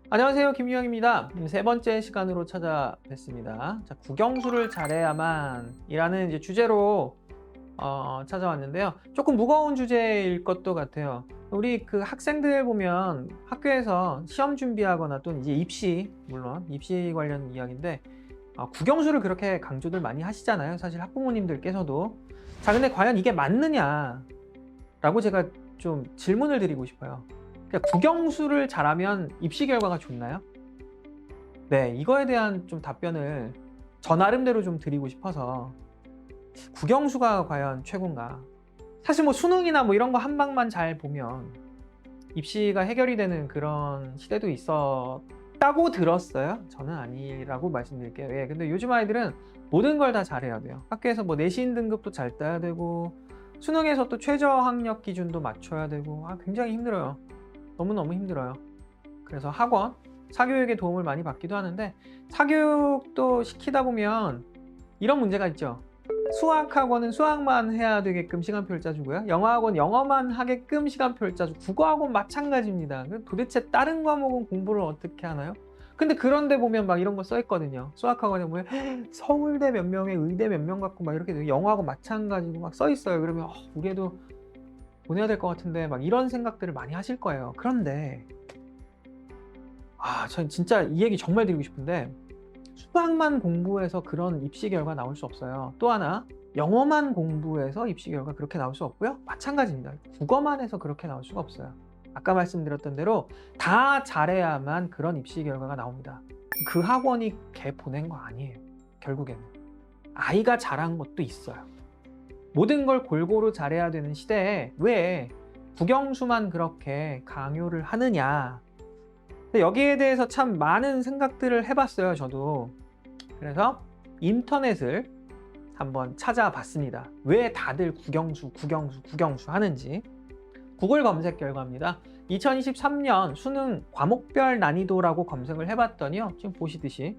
안녕하세요, 김유영입니다. 세 번째 시간으로 찾아뵙습니다. 자, 국영수를 잘해야만 이라는 이제 주제로 찾아왔는데요. 조금 무거운 주제일 것도 같아요. 우리 그 학생들 보면 학교에서 시험 준비하거나 또는 이제 입시, 물론 입시 관련 이야기인데 국영수를 그렇게 강조들 많이 하시잖아요. 사실 학부모님들께서도. 자, 근데 과연 이게 맞느냐라고 제가 좀 질문을 드리고 싶어요. 그러니까 국영수를 잘하면 입시 결과가 좋나요? 네, 이거에 대한 좀 답변을 저 나름대로 좀 드리고 싶어서 국영수가 과연 최고인가? 사실 뭐 수능이나 뭐 이런 거 한 방만 잘 보면 입시가 해결이 되는 그런 시대도 있었다고 들었어요. 저는 아니라고 말씀드릴게요. 예, 근데 요즘 아이들은 모든 걸 다 잘해야 돼요. 학교에서 뭐 내신 등급도 잘 따야 되고 수능에서 또 최저 학력 기준도 맞춰야 되고 굉장히 힘들어요. 너무너무 힘들어요. 그래서 학원, 사교육의 도움을 많이 받기도 하는데 사교육도 시키다 보면 이런 문제가 있죠. 수학학원은 수학만 해야 되게끔 시간표를 짜주고요. 영어학원 영어만 하게끔 시간표를 짜주고 국어학원 마찬가지입니다. 도대체 다른 과목은 공부를 어떻게 하나요? 근데 그런데 보면 막 이런 거 써 있거든요. 수학학원에 보면 서울대 몇 명에 의대 몇 명 갖고 막 이렇게 영어학원 마찬가지고 막 써 있어요. 그러면 우리 애도 보내야 될 것 같은데 막 이런 생각들을 많이 하실 거예요. 그런데 전 진짜 이 얘기 정말 드리고 싶은데 수학만 공부해서 그런 입시 결과 나올 수 없어요. 또 하나 영어만 공부해서 입시 결과 그렇게 나올 수 없고요. 마찬가지입니다. 국어만 해서 그렇게 나올 수가 없어요. 아까 말씀드렸던 대로 다 잘해야만 그런 입시 결과가 나옵니다. 그 학원이 걔 보낸 거 아니에요. 결국에는 아이가 잘한 것도 있어요. 모든 걸 골고루 잘해야 되는 시대에 왜 국영수만 그렇게 강요를 하느냐. 여기에 대해서 참 많은 생각들을 해봤어요, 저도. 그래서 인터넷을 한번 찾아봤습니다. 왜 다들 국영수 하는지. 구글 검색 결과입니다. 2023년 수능 과목별 난이도라고 검색을 해봤더니요. 지금 보시듯이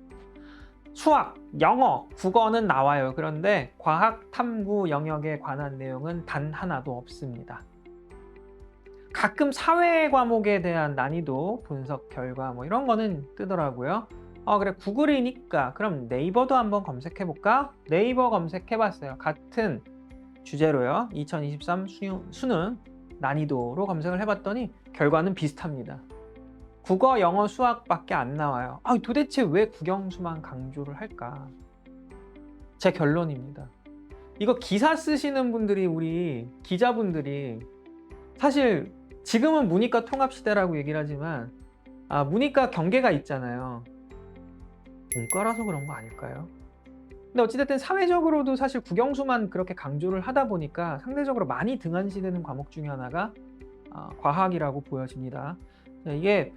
수학, 영어, 국어는 나와요. 그런데 과학, 탐구 영역에 관한 내용은 단 하나도 없습니다. 가끔 사회 과목에 대한 난이도 분석 결과 뭐 이런 거는 뜨더라고요. 그래, 구글이니까 그럼 네이버도 한번 검색해볼까? 네이버 검색해봤어요. 같은 주제로요. 2023 수능 난이도로 검색을 해봤더니 결과는 비슷합니다. 국어, 영어, 수학밖에 안 나와요. 도대체 왜 국영수만 강조를 할까? 제 결론입니다. 이거 기사 쓰시는 분들이, 우리 기자분들이 사실 지금은 문이과 통합시대라고 얘기를 하지만 문이과 경계가 있잖아요. 문과라서 그런 거 아닐까요? 근데 어찌됐든 사회적으로도 사실 국영수만 그렇게 강조를 하다 보니까 상대적으로 많이 등한시되는 과목 중에 하나가 과학이라고 보여집니다. 이게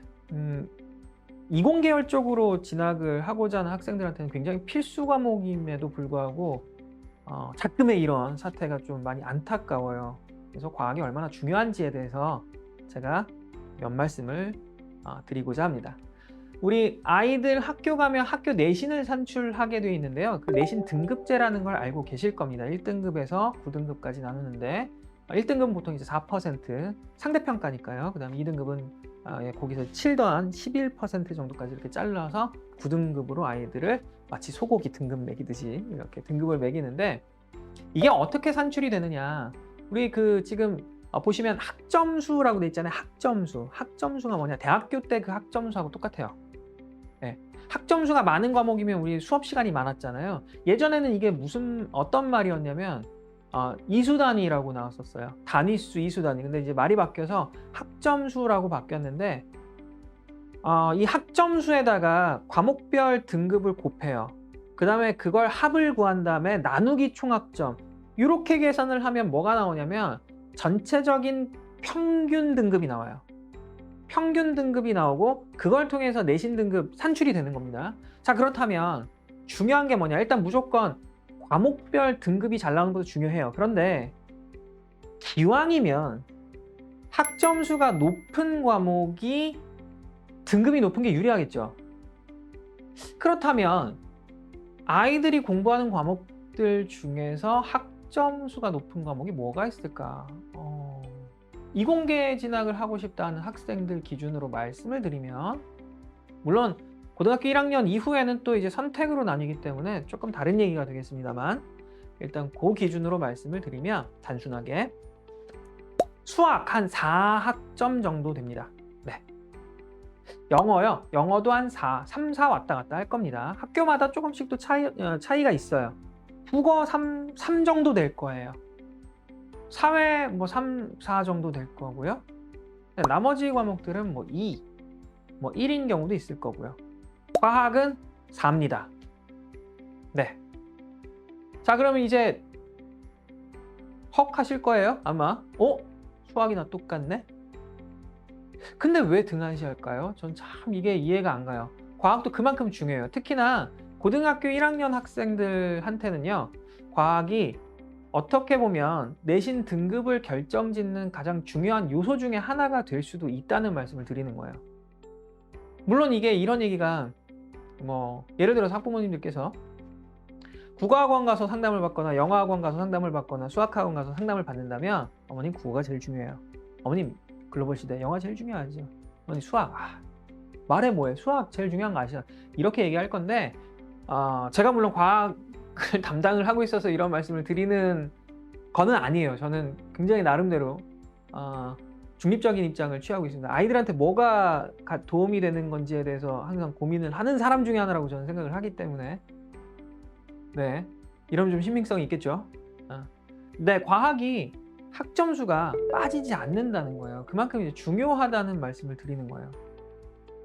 이공계열 쪽으로 진학을 하고자 하는 학생들한테는 굉장히 필수 과목임에도 불구하고 자금의 이런 사태가 좀 많이 안타까워요. 그래서 과학이 얼마나 중요한지에 대해서 제가 몇 말씀을 드리고자 합니다. 우리 아이들 학교 가면 학교 내신을 산출하게 되어 있는데요. 그 내신 등급제라는 걸 알고 계실 겁니다. 1등급에서 9등급까지 나누는데 1등급은 보통 이제 4% 상대평가니까요. 그 다음에 2등급은 거기서 7 더한 11% 정도까지 이렇게 잘라서 9등급으로 아이들을 마치 소고기 등급 매기듯이 이렇게 등급을 매기는데 이게 어떻게 산출이 되느냐. 우리 지금 보시면 학점수라고 돼 있잖아요. 학점수가 뭐냐. 대학교 때 그 학점수하고 똑같아요. 네. 학점수가 많은 과목이면 우리 수업 시간이 많았잖아요. 예전에는 이게 어떤 말이었냐면 이수단위라고 나왔었어요. 단위수, 이수단위. 근데 이제 말이 바뀌어서 학점수라고 바뀌었는데 이 학점수에다가 과목별 등급을 곱해요. 그 다음에 그걸 합을 구한 다음에 나누기 총학점. 이렇게 계산을 하면 뭐가 나오냐면 전체적인 평균 등급이 나와요. 평균 등급이 나오고 그걸 통해서 내신 등급 산출이 되는 겁니다. 자, 그렇다면 중요한 게 뭐냐. 일단 무조건 과목별 등급이 잘 나오는 것도 중요해요. 그런데 기왕이면 학점수가 높은 과목이 등급이 높은 게 유리하겠죠. 그렇다면 아이들이 공부하는 과목들 중에서 학점수가 높은 과목이 뭐가 있을까? 이공계 진학을 하고 싶다는 학생들 기준으로 말씀을 드리면 물론 고등학교 1학년 이후에는 또 이제 선택으로 나뉘기 때문에 조금 다른 얘기가 되겠습니다만, 일단 그 기준으로 말씀을 드리면 단순하게 수학 한 4학점 정도 됩니다. 네. 영어요. 영어도 한 3, 4 왔다 갔다 할 겁니다. 학교마다 조금씩 또 차이가 있어요. 국어 3 정도 될 거예요. 사회 뭐 3, 4 정도 될 거고요. 나머지 과목들은 뭐 2, 뭐 1인 경우도 있을 거고요. 과학은 4입니다. 네. 자, 그러면 이제 헉 하실 거예요. 아마. 수학이나 똑같네? 근데 왜 등한시할까요? 전 참 이게 이해가 안 가요. 과학도 그만큼 중요해요. 특히나 고등학교 1학년 학생들한테는요, 과학이 어떻게 보면 내신 등급을 결정짓는 가장 중요한 요소 중에 하나가 될 수도 있다는 말씀을 드리는 거예요. 물론 이게 이런 얘기가 뭐 예를 들어서 학부모님들께서 국어학원 가서 상담을 받거나 영어학원 가서 상담을 받거나 수학학원 가서 상담을 받는다면 어머님 국어가 제일 중요해요. 어머님 글로벌 시대 영어가 제일 중요하죠. 어머님 수학 말해 뭐해, 수학 제일 중요한 거 아시죠? 이렇게 얘기할 건데 제가 물론 과학을 담당을 하고 있어서 이런 말씀을 드리는 거는 아니에요. 저는 굉장히 나름대로 중립적인 입장을 취하고 있습니다. 아이들한테 뭐가 도움이 되는 건지에 대해서 항상 고민을 하는 사람 중에 하나라고 저는 생각을 하기 때문에, 네, 이러면 좀 신빙성이 있겠죠. 근데 과학이 학점수가 빠지지 않는다는 거예요. 그만큼 이제 중요하다는 말씀을 드리는 거예요.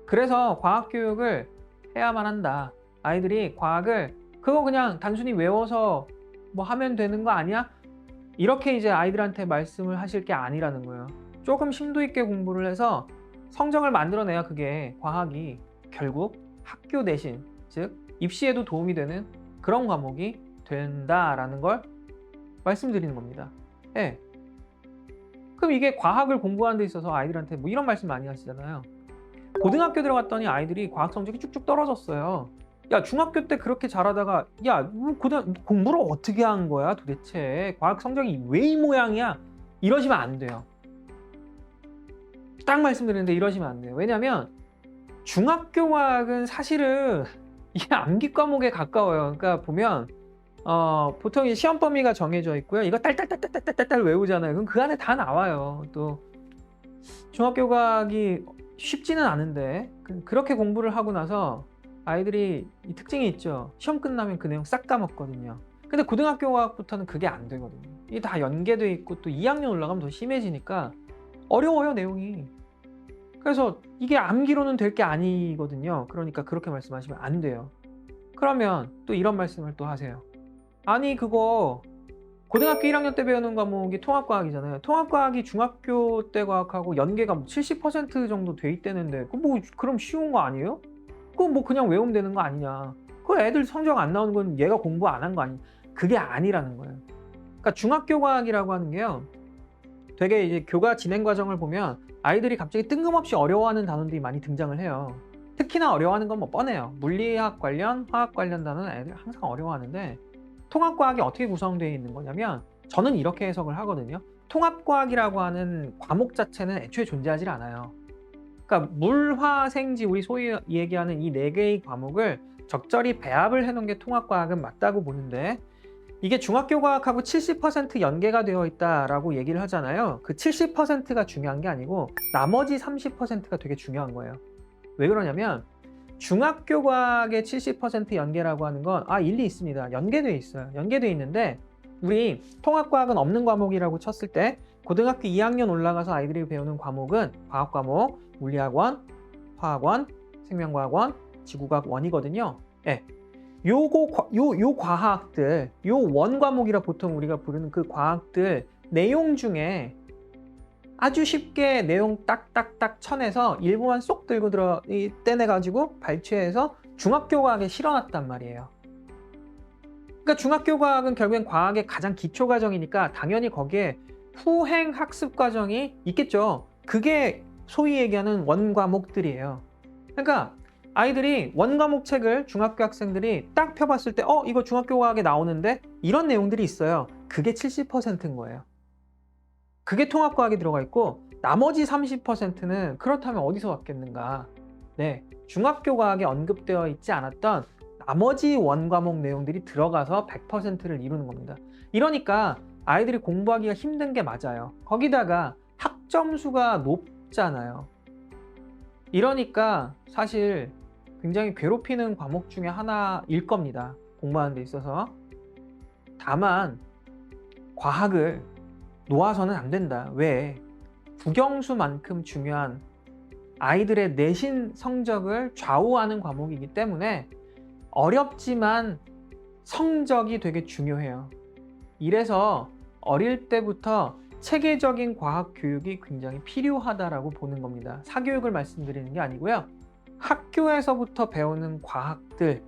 그래서 과학 교육을 해야만 한다. 아이들이 과학을 그거 그냥 단순히 외워서 뭐 하면 되는 거 아니야? 이렇게 이제 아이들한테 말씀을 하실 게 아니라는 거예요. 조금 심도 있게 공부를 해서 성적을 만들어내야 그게 과학이 결국 학교 내신, 즉 입시에도 도움이 되는 그런 과목이 된다라는 걸 말씀드리는 겁니다. 예. 그럼 이게 과학을 공부하는 데 있어서 아이들한테 뭐 이런 말씀 많이 하시잖아요. 고등학교 들어갔더니 아이들이 과학 성적이 쭉쭉 떨어졌어요. 야, 중학교 때 그렇게 잘하다가 야, 공부를 어떻게 한 거야 도대체? 과학 성적이 왜 이 모양이야? 이러시면 안 돼요. 딱 말씀드리는데 이러시면 안 돼요. 왜냐면 중학교 과학은 사실은 이게 암기 과목에 가까워요. 그러니까 보면 보통 시험 범위가 정해져 있고요. 이거 딸딸딸딸딸딸 외우잖아요. 그럼 그 안에 다 나와요. 또 중학교 과학이 쉽지는 않은데 그렇게 공부를 하고 나서 아이들이 이 특징이 있죠. 시험 끝나면 그 내용 싹 까먹거든요. 근데 고등학교 과학부터는 그게 안 되거든요. 이게 다 연계돼 있고 또 2학년 올라가면 더 심해지니까 어려워요, 내용이. 그래서 이게 암기로는 될 게 아니거든요. 그러니까 그렇게 말씀하시면 안 돼요. 그러면 또 이런 말씀을 또 하세요. 아니 그거 고등학교 1학년 때 배우는 과목이 통합과학이잖아요. 통합과학이 중학교 때 과학하고 연계가 70% 정도 돼 있다는데 그럼 쉬운 거 아니에요? 그거 뭐 그냥 외우면 되는 거 아니냐. 그 애들 성적 안 나오는 건 얘가 공부 안 한 거 아니냐. 그게 아니라는 거예요. 그러니까 중학교 과학이라고 하는 게요, 되게 이제 교과 진행 과정을 보면 아이들이 갑자기 뜬금없이 어려워하는 단어들이 많이 등장을 해요. 특히나 어려워하는 건 뭐 뻔해요. 물리학 관련, 화학 관련 단어는 애들이 항상 어려워하는데, 통합과학이 어떻게 구성되어 있는 거냐면 저는 이렇게 해석을 하거든요. 통합과학이라고 하는 과목 자체는 애초에 존재하지 않아요. 그러니까 물화생지 우리 소위 얘기하는 이 4개의 과목을 적절히 배합을 해놓은 게 통합과학은 맞다고 보는데, 이게 중학교 과학하고 70% 연계가 되어 있다라고 얘기를 하잖아요. 그 70%가 중요한 게 아니고 나머지 30%가 되게 중요한 거예요. 왜 그러냐면 중학교 과학의 70% 연계라고 하는 건 일리 있습니다. 연계되어 있어요. 연계되어 있는데 우리 통합과학은 없는 과목이라고 쳤을 때 고등학교 2학년 올라가서 아이들이 배우는 과목은 과학 과목, 물리학원, 화학원, 생명과학원, 지구과학원이거든요. 네. 요 과학들, 요 원과목이라 보통 우리가 부르는 그 과학들 내용 중에 아주 쉽게 내용 딱딱딱 쳐내서 일부만 쏙 들고 떼내가지고 발췌해서 중학교 과학에 실어놨단 말이에요. 그러니까 중학교 과학은 결국엔 과학의 가장 기초 과정이니까 당연히 거기에 후행 학습 과정이 있겠죠. 그게 소위 얘기하는 원과목들이에요. 그러니까 아이들이 원과목 책을 중학교 학생들이 딱 펴봤을 때 이거 중학교 과학에 나오는데 이런 내용들이 있어요. 그게 70%인 거예요. 그게 통합과학에 들어가 있고 나머지 30%는 그렇다면 어디서 왔겠는가. 네, 중학교 과학에 언급되어 있지 않았던 나머지 원과목 내용들이 들어가서 100%를 이루는 겁니다. 이러니까 아이들이 공부하기가 힘든 게 맞아요. 거기다가 학점수가 높잖아요. 이러니까 사실 굉장히 괴롭히는 과목 중에 하나일 겁니다. 공부하는 데 있어서. 다만 과학을 놓아서는 안 된다. 왜? 국영수만큼 중요한 아이들의 내신 성적을 좌우하는 과목이기 때문에 어렵지만 성적이 되게 중요해요. 이래서 어릴 때부터 체계적인 과학 교육이 굉장히 필요하다라고 보는 겁니다. 사교육을 말씀드리는 게 아니고요. 학교에서부터 배우는 과학들,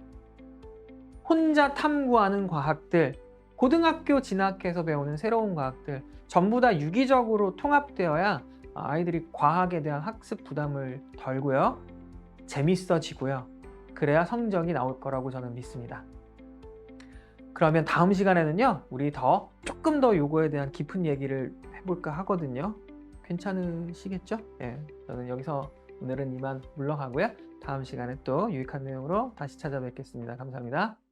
혼자 탐구하는 과학들, 고등학교 진학해서 배우는 새로운 과학들 전부 다 유기적으로 통합되어야 아이들이 과학에 대한 학습 부담을 덜고요. 재밌어지고요. 그래야 성적이 나올 거라고 저는 믿습니다. 그러면 다음 시간에는요, 우리 조금 더 요거에 대한 깊은 얘기를 해볼까 하거든요. 괜찮으시겠죠? 예, 저는 여기서 오늘은 이만 물러가고요. 다음 시간에 또 유익한 내용으로 다시 찾아뵙겠습니다. 감사합니다.